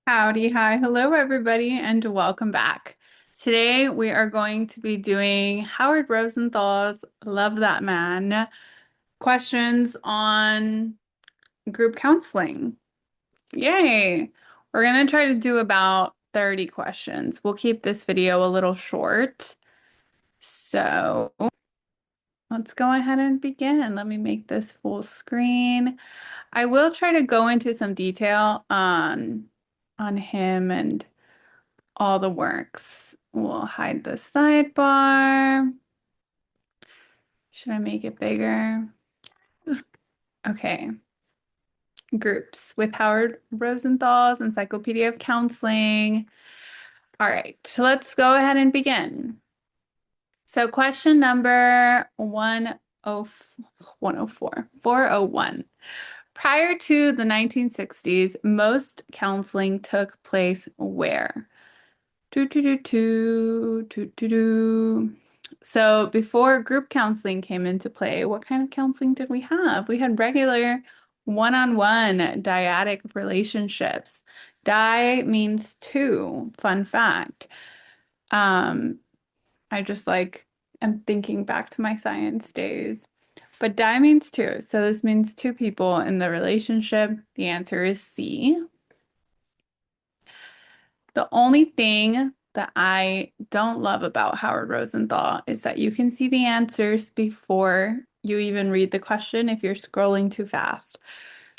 Howdy, hi, hello everybody, and welcome back. Today we are going to be doing Howard Rosenthal's Love That Man questions on group counseling. Yay! We're going to try to do about 30 questions. We'll keep this video a little short. So let's go ahead and begin. Let me make this full screen. I will try to go into some detail on him and all the works. We'll hide the sidebar. Should I make it bigger? Okay. Groups with Howard Rosenthal's Encyclopedia of Counseling. All right, so let's go ahead and begin. So question number 401. Prior to the 1960s, most counseling took place where? Do, do, do, do, do, do, do. So before group counseling came into play, what kind of counseling did we have? We had regular one-on-one dyadic relationships. Di means two, fun fact. Um, I just I'm thinking back to my science days. But di means two, so this means two people in the relationship. The answer is C. The only thing that I don't love about Howard Rosenthal is that you can see the answers before you even read the question if you're scrolling too fast.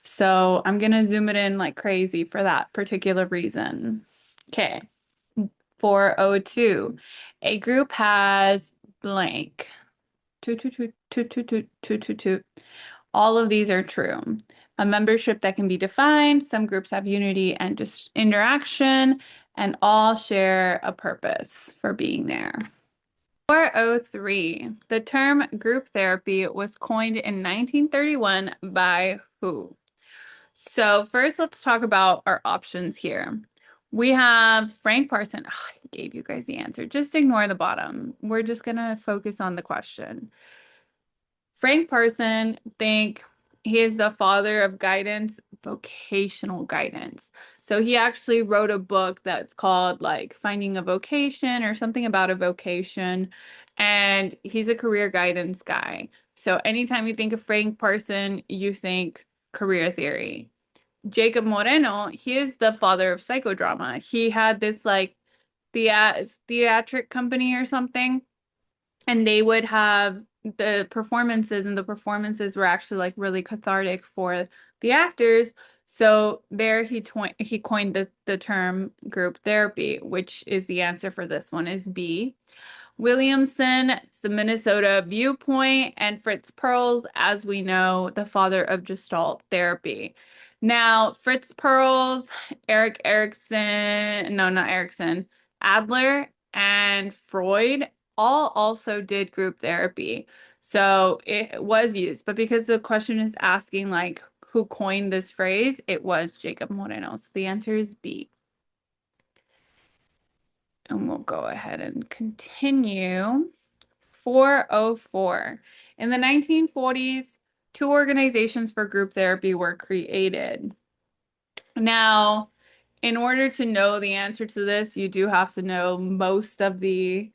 So I'm gonna zoom it in like crazy for that particular reason. Okay, 402. A group has blank. Two, two, two, two, two, two, two, two, two. All of these are true. A membership that can be defined, some groups have unity and just interaction, and all share a purpose for being there. 403. The term group therapy was coined in 1931 by who? So first, let's talk about our options here. We have Frank Parson. Oh, I gave you guys the answer. Just ignore the bottom. We're just going to focus on the question. Frank Parson, think he is the father of guidance, vocational guidance. So he actually wrote a book that's called like Finding a Vocation or something about a vocation. And he's a career guidance guy. So anytime you think of Frank Parson, you think career theory. Jacob Moreno, he is the father of psychodrama. He had this like theatric company or something, and they would have the performances, and the performances were actually like really cathartic for the actors. So there he coined the term group therapy, which is the answer for this one is B. Williamson, it's the Minnesota viewpoint, and Fritz Perls, as we know, the father of Gestalt therapy. Now, Fritz Perls, Eric Erickson, no, not Erickson, Adler and Freud all also did group therapy. So it was used, but because the question is asking like who coined this phrase, it was Jacob Moreno. So the answer is B. And we'll go ahead and continue. 404. In the 1940s, two organizations for group therapy were created. Now, in order to know the answer to this, you do have to know most of the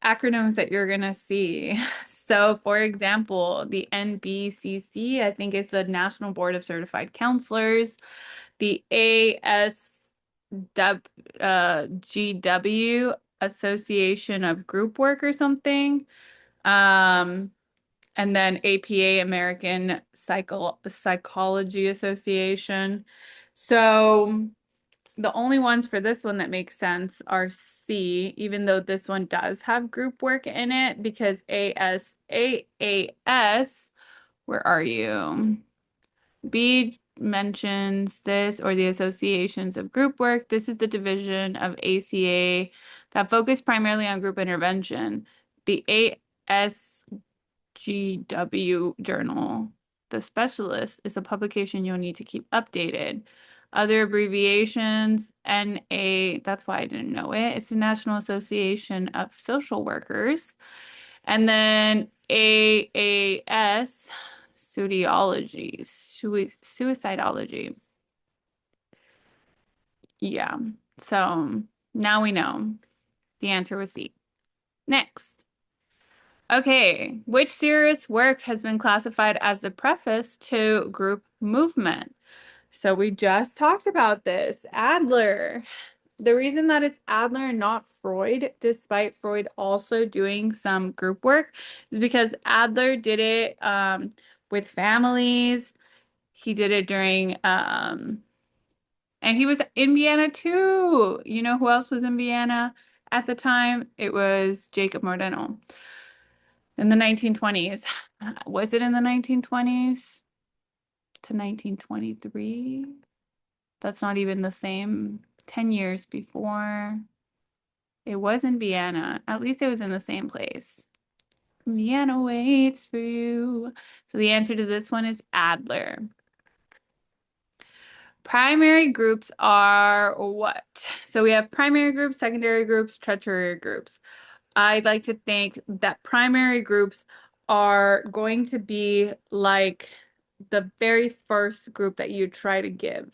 acronyms that you're going to see. So, for example, the NBCC, I think is the National Board of Certified Counselors, the GW, Association of Group Work or something. Um, and then APA, American Psychology Association. So the only ones for this one that makes sense are C, even though this one does have group work in it, because AAS, where are you? B mentions this or the associations of group work. This is the division of ACA that focus primarily on group intervention. The ASGW journal, The Specialist, is a publication you'll need to keep updated. Other abbreviations, NA, that's why I didn't know it. It's the National Association of Social Workers. And then AAS, suicidology. Yeah. So now we know the answer was C. Next. Okay, which serious work has been classified as the preface to group movement? So we just talked about this. Adler. The reason that it's Adler and not Freud, despite Freud also doing some group work, is because Adler did it with families. He did it during, and he was in Vienna too. You know who else was in Vienna at the time? It was Jacob Mordeno in the 1920s. Was it in the 1920s to 1923? That's not even the same. 10 years before. It was in Vienna. At least it was in the same place. Vienna waits for you. So the answer to this one is Adler. Primary groups are what? So we have primary groups, secondary groups, tertiary groups. I'd like to think that primary groups are going to be like the very first group that you try to give.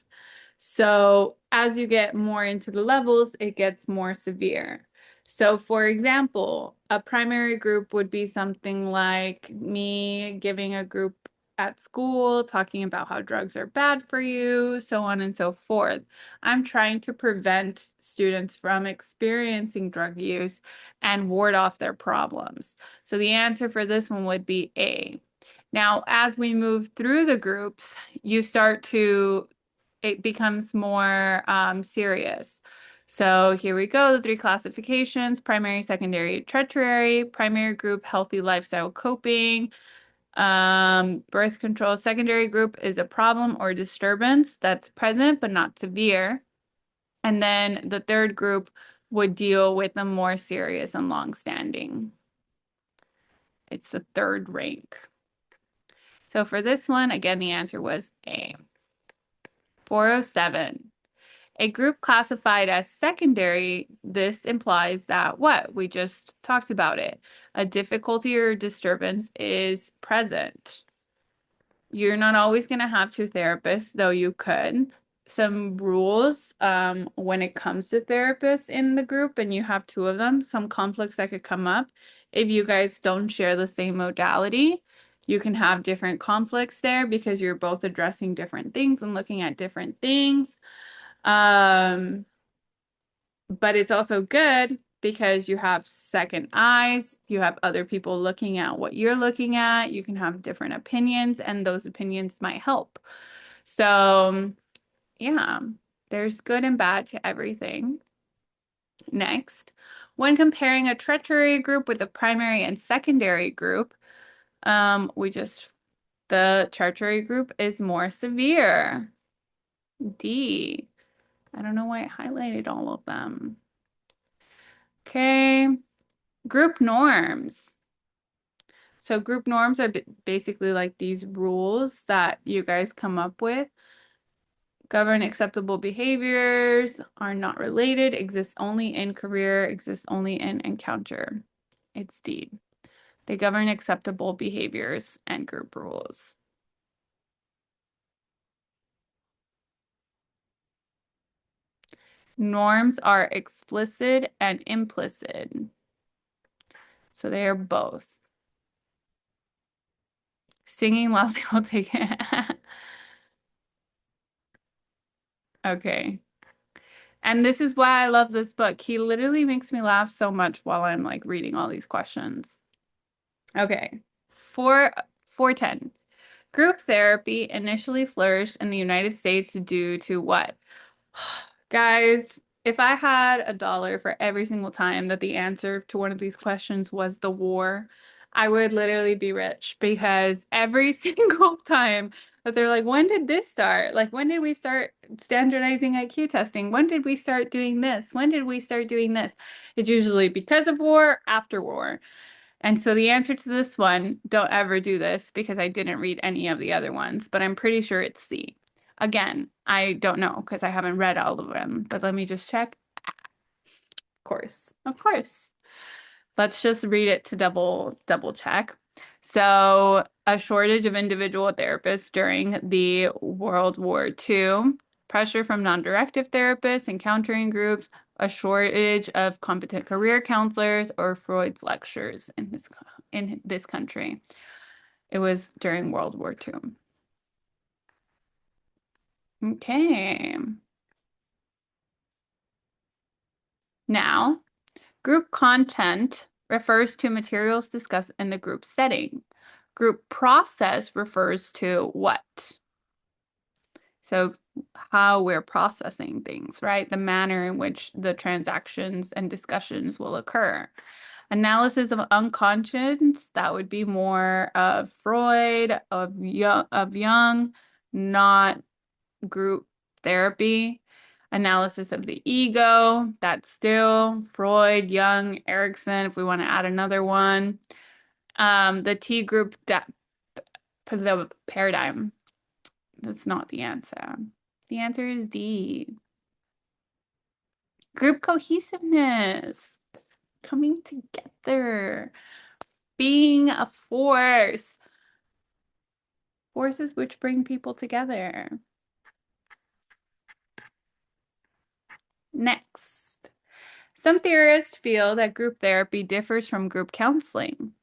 So as you get more into the levels, it gets more severe. So for example, a primary group would be something like me giving a group at school, talking about how drugs are bad for you, so on and so forth. I'm trying to prevent students from experiencing drug use and ward off their problems. So the answer for this one would be A. Now, as we move through the groups, it becomes more serious. So here we go, the three classifications: primary, secondary, tertiary. Primary group, healthy lifestyle coping. Birth control. Secondary group is a problem or disturbance that's present but not severe. And then the third group would deal with the more serious and long-standing. It's the third rank. So for this one, again, the answer was A. 407. A group classified as secondary, this implies that what? We just talked about it. A difficulty or disturbance is present. You're not always going to have two therapists, though you could. Some rules when it comes to therapists in the group, and you have two of them, some conflicts that could come up. If you guys don't share the same modality, you can have different conflicts there because you're both addressing different things and looking at different things. But it's also good because you have second eyes, you have other people looking at what you're looking at, you can have different opinions, and those opinions might help. So, yeah, there's good and bad to everything. Next, when comparing a tertiary group with a primary and secondary group, the tertiary group is more severe. D. I don't know why I highlighted all of them. Okay, group norms. So group norms are basically like these rules that you guys come up with. Govern acceptable behaviors, are not related, exist only in career, exist only in encounter. It's D. They govern acceptable behaviors and group rules. Norms are explicit and implicit. So they are both. Singing loudly will take it. Okay. And this is why I love this book. He literally makes me laugh so much while I'm like reading all these questions. Okay. 410. Group therapy initially flourished in the United States due to what? Guys, if I had $1 for every single time that the answer to one of these questions was the war, I would literally be rich because every single time that they're like, when did this start? Like, when did we start standardizing IQ testing? When did we start doing this? When did we start doing this? It's usually because of war, after war. And so the answer to this one, don't ever do this because I didn't read any of the other ones, but I'm pretty sure it's C. Again, I don't know because I haven't read all of them, but let me just check. Of course, of course. Let's just read it to double check. So, a shortage of individual therapists during the World War II. pressure from non-directive therapists, encountering groups, a shortage of competent career counselors, or Freud's lectures in this country. It was during World War II. Okay. Now, group content refers to materials discussed in the group setting. Group process refers to what? So how we're processing things, right? The manner in which the transactions and discussions will occur. Analysis of unconscious, that would be more of Freud, of Jung, not group therapy. Analysis of the ego, that's still Freud, Jung, Erickson, if we want to add another one. The T group paradigm, that's not the answer. The answer is D. Group cohesiveness, coming together, being a force, forces which bring people together. Next, some theorists feel that group therapy differs from group counseling,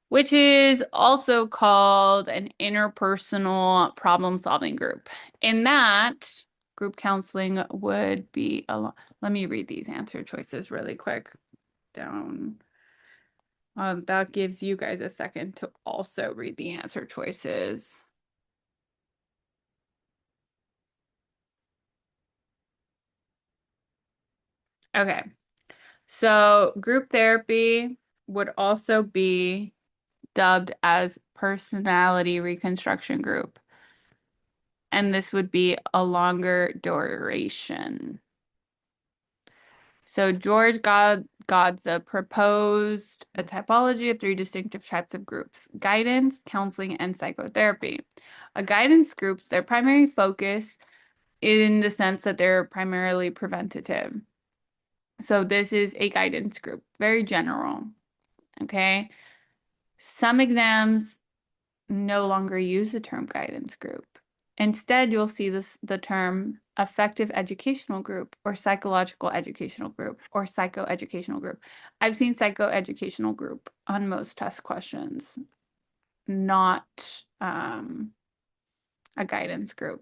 which is also called an interpersonal problem-solving group. In that, group counseling would be let me read these answer choices really quick down. That gives you guys a second to also read the answer choices. Okay, so group therapy would also be dubbed as personality reconstruction group. And this would be a longer duration. So George Godza proposed a typology of 3 distinctive types of groups: guidance, counseling, and psychotherapy. A guidance group, their primary focus in the sense that they're primarily preventative. So this is a guidance group, very general, okay? Some exams no longer use the term guidance group. Instead, you'll see the term affective educational group or psychological educational group or psychoeducational group. I've seen psychoeducational group on most test questions, not a guidance group.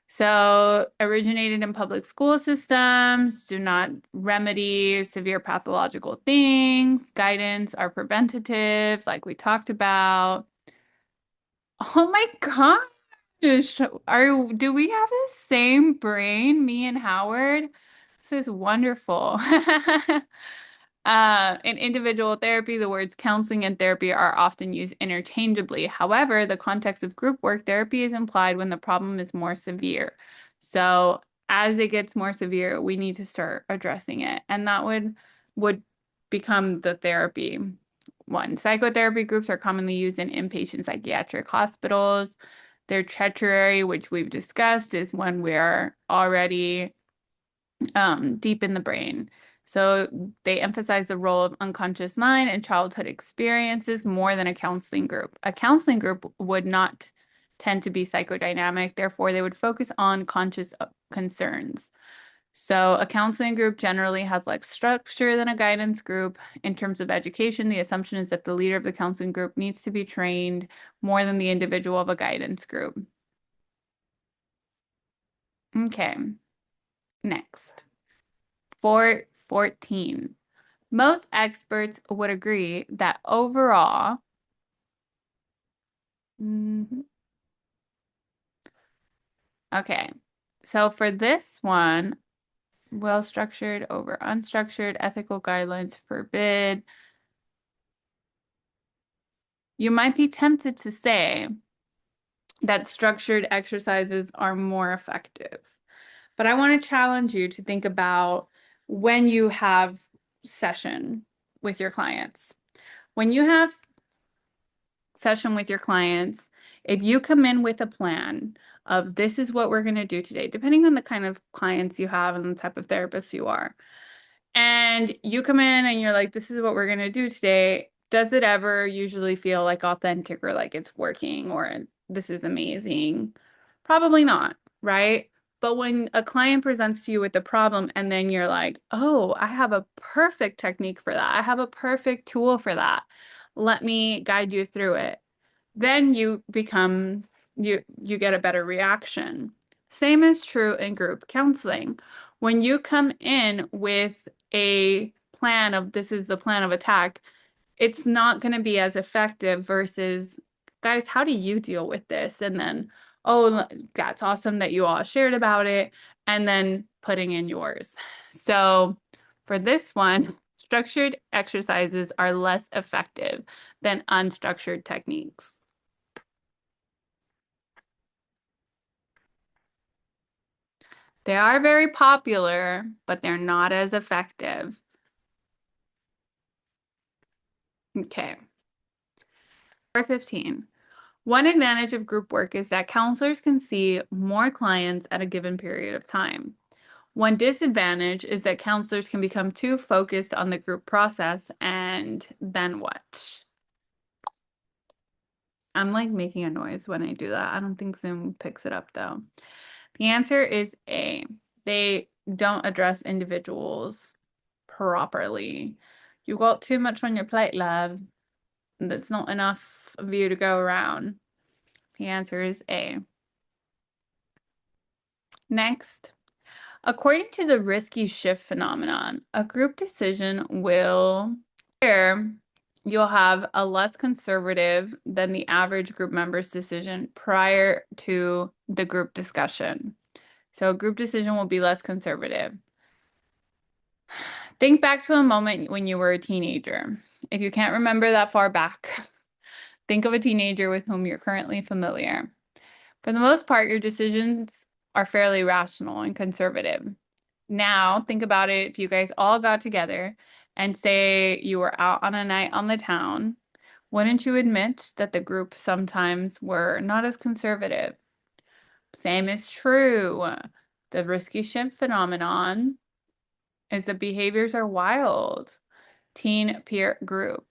So originated in public school systems, do not remedy severe pathological things. Guidance are preventative, like we talked about. Oh my gosh. Do we have the same brain, me and Howard? This is wonderful. In individual therapy, the words counseling and therapy are often used interchangeably. However, the context of group work therapy is implied when the problem is more severe. So as it gets more severe, we need to start addressing it. And that would become the therapy one. Psychotherapy groups are commonly used in inpatient psychiatric hospitals. Their tertiary, which we've discussed, is when we are already deep in the brain. So they emphasize the role of unconscious mind and childhood experiences more than a counseling group. A counseling group would not tend to be psychodynamic, therefore they would focus on conscious concerns. So a counseling group generally has less structure than a guidance group. In terms of education, the assumption is that the leader of the counseling group needs to be trained more than the individual of a guidance group. Okay, next. 14. Most experts would agree that overall, okay, so for this one, well-structured over unstructured, ethical guidelines forbid. You might be tempted to say that structured exercises are more effective. But I want to challenge you to think about when you have session with your clients. When you have session with your clients, if you come in with a plan of this is what we're going to do today, depending on the kind of clients you have and the type of therapist you are, and you come in and you're like, this is what we're going to do today, does it ever usually feel like authentic or like it's working or this is amazing? Probably not, right? But when a client presents to you with a problem and then you're like, oh, I have a perfect technique for that. I have a perfect tool for that. Let me guide you through it. Then you get a better reaction. Same is true in group counseling. When you come in with a plan of this is the plan of attack, it's not going to be as effective versus, guys, how do you deal with this? And then, oh, that's awesome that you all shared about it, and then putting in yours. So for this one, structured exercises are less effective than unstructured techniques. They are very popular, but they're not as effective. Okay. Number 15. One advantage of group work is that counselors can see more clients at a given period of time. One disadvantage is that counselors can become too focused on the group process, and then what? I'm like making a noise when I do that. I don't think Zoom picks it up though. The answer is A. They don't address individuals properly. You got too much on your plate, love. That's not enough of you to go around. The answer is A. Next. According to the risky shift phenomenon, a group decision will, where you'll have a less conservative than the average group member's decision prior to the group discussion. So a group decision will be less conservative. Think back to a moment when you were a teenager. If you can't remember that far back, think of a teenager with whom you're currently familiar. For the most part, your decisions are fairly rational and conservative. Now, think about it if you guys all got together and say you were out on a night on the town, wouldn't you admit that the group sometimes were not as conservative? Same is true. The risky shift phenomenon is that behaviors are wild. Teen peer group.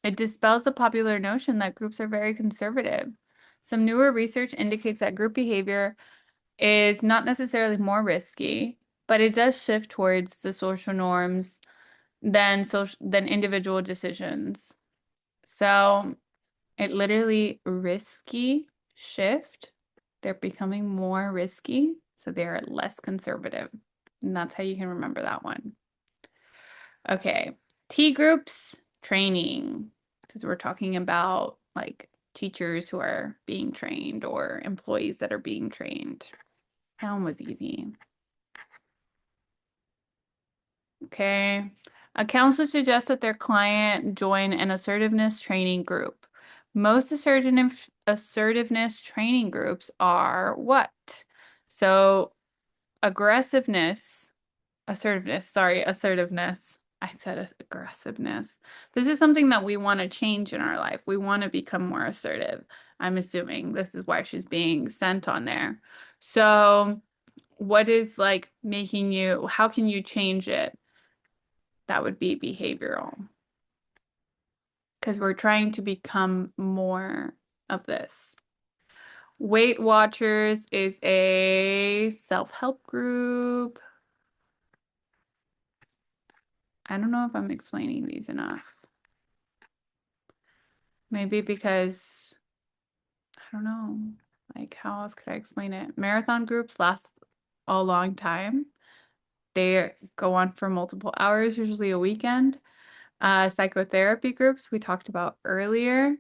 It dispels the popular notion that groups are very conservative. Some newer research indicates that group behavior is not necessarily more risky, but it does shift towards the social norms than individual decisions. So it literally risky shift. They're becoming more risky, so they're less conservative. And that's how you can remember that one. Okay, T groups training, because we're talking about like teachers who are being trained or employees that are being trained. That one was easy. Okay. A counselor suggests that their client join an assertiveness training group. Most assertiveness training groups are what? So assertiveness. I said aggressiveness. This is something that we want to change in our life. We want to become more assertive. I'm assuming this is why she's being sent on there. So what is like making you, how can you change it? That would be behavioral. Because we're trying to become more of this. Weight Watchers is a self-help group. I don't know if I'm explaining these enough. Maybe because, I don't know, like how else could I explain it? Marathon groups last a long time. They go on for multiple hours, usually a weekend. Psychotherapy groups we talked about earlier.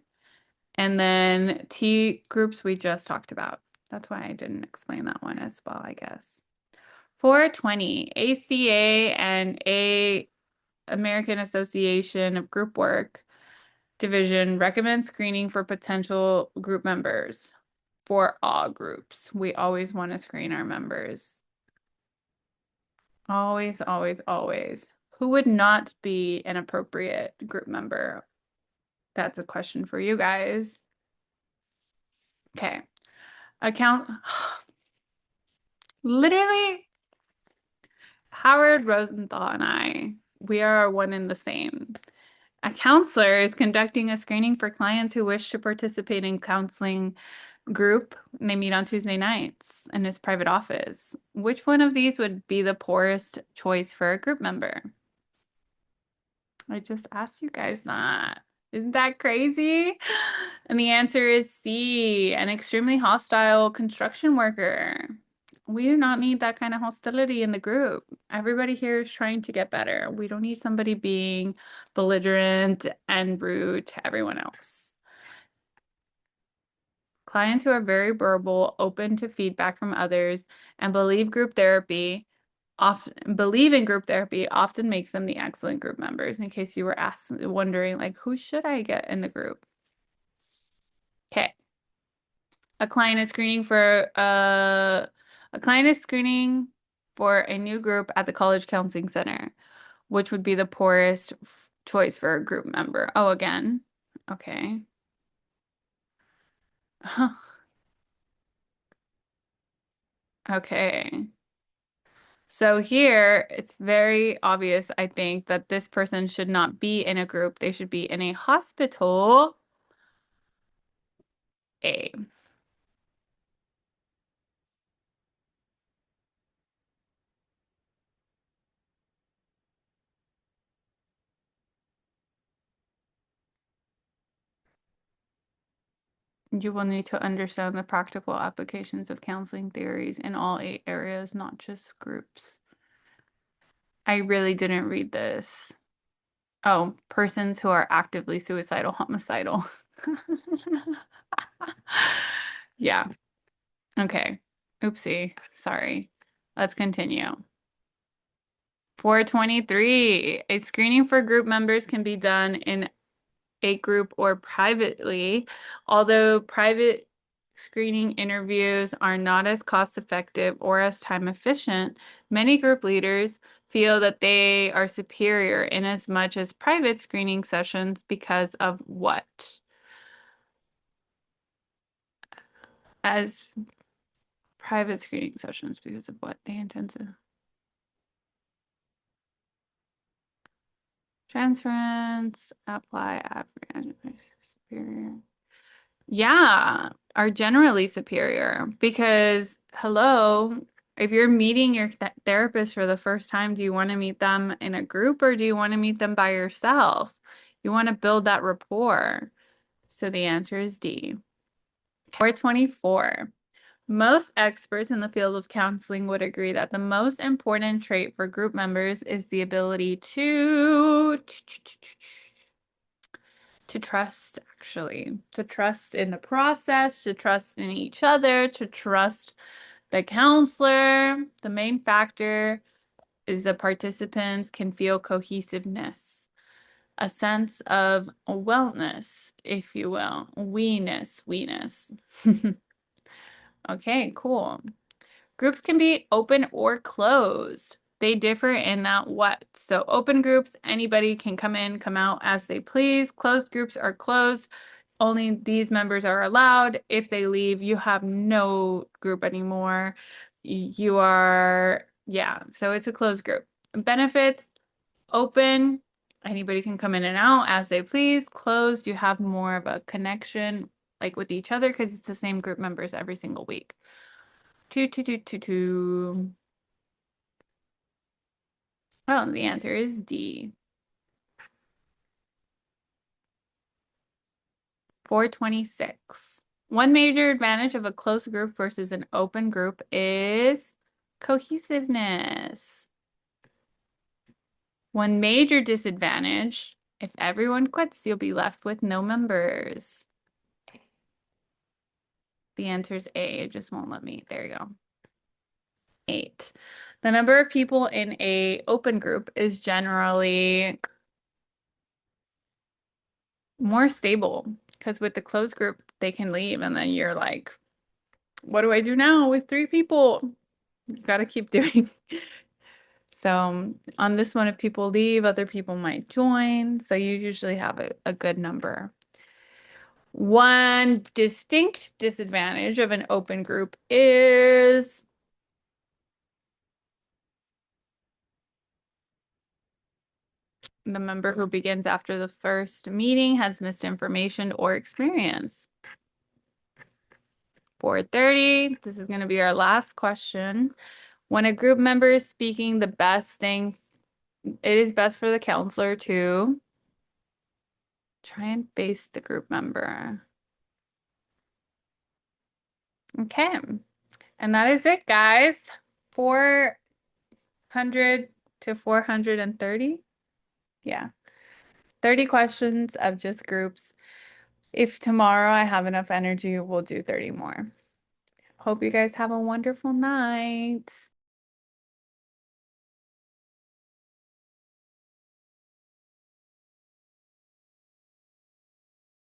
And then T groups we just talked about. That's why I didn't explain that one as well, I guess. 420, ACA and American Association of Group Work Division recommends screening for potential group members for all groups. We always want to screen our members. Always, always, always. Who would not be an appropriate group member? That's a question for you guys. Okay. Literally, Howard Rosenthal and we are one and the same. A counselor is conducting a screening for clients who wish to participate in counseling group, and they meet on Tuesday nights in his private office. Which one of these would be the poorest choice for a group member? I just asked you guys that. Isn't that crazy? And the answer is C, an extremely hostile construction worker. We do not need that kind of hostility in the group. Everybody here is trying to get better. We don't need somebody being belligerent and rude to everyone else. Clients who are very verbal, open to feedback from others, and believe in group therapy often makes them the excellent group members. In case you were wondering, like, who should I get in the group? Okay. A client is screening for a new group at the College Counseling Center, which would be the poorest choice for a group member. Oh, again. Okay. Okay. So here it's very obvious, I think, that this person should not be in a group. They should be in a hospital. A. You will need to understand the practical applications of counseling theories in all 8 areas, not just groups. I really didn't read this. Oh, persons who are actively suicidal, homicidal. Yeah. Okay. Oopsie. Sorry. Let's continue. 423. A screening for group members can be done in a group or privately. Although private screening interviews are not as cost effective or as time efficient, many group leaders feel that they are superior in as much as private screening sessions because of what? As private screening sessions because of what they intend to. Transference, apply, average, superior. Yeah, are generally superior because, hello, if you're meeting your therapist for the first time, do you want to meet them in a group or do you want to meet them by yourself? You want to build that rapport. So the answer is D. 424. Most experts in the field of counseling would agree that the most important trait for group members is the ability to trust, actually, to trust in the process, to trust in each other, to trust the counselor. The main factor is the participants can feel cohesiveness, a sense of wellness, if you will, weeness. Okay, cool. Groups can be open or closed. They differ in that what. So open groups, anybody can come in, come out as they please. Closed groups are closed. Only these members are allowed. If they leave, you have no group anymore. You are, yeah, so it's a closed group. Benefits, open, anybody can come in and out as they please. Closed, you have more of a connection like with each other because it's the same group members every single week. Two. Oh, the answer is D. 426. One major advantage of a closed group versus an open group is cohesiveness. One major disadvantage, if everyone quits, you'll be left with no members. The answer is A. It just won't let me. There you go. 8. The number of people in a open group is generally more stable because with the closed group, they can leave and then you're like, what do I do now with 3 people? You got to keep doing. So on this one, if people leave, other people might join. So you usually have a good number. One distinct disadvantage of an open group is the member who begins after the first meeting has missed information or experience. 4:30. This is going to be our last question. When a group member is speaking the best thing, it is best for the counselor to try and face the group member. Okay. And that is it, guys. 400 to 430. Yeah. 30 questions of just groups. If tomorrow I have enough energy, we'll do 30 more. Hope you guys have a wonderful night.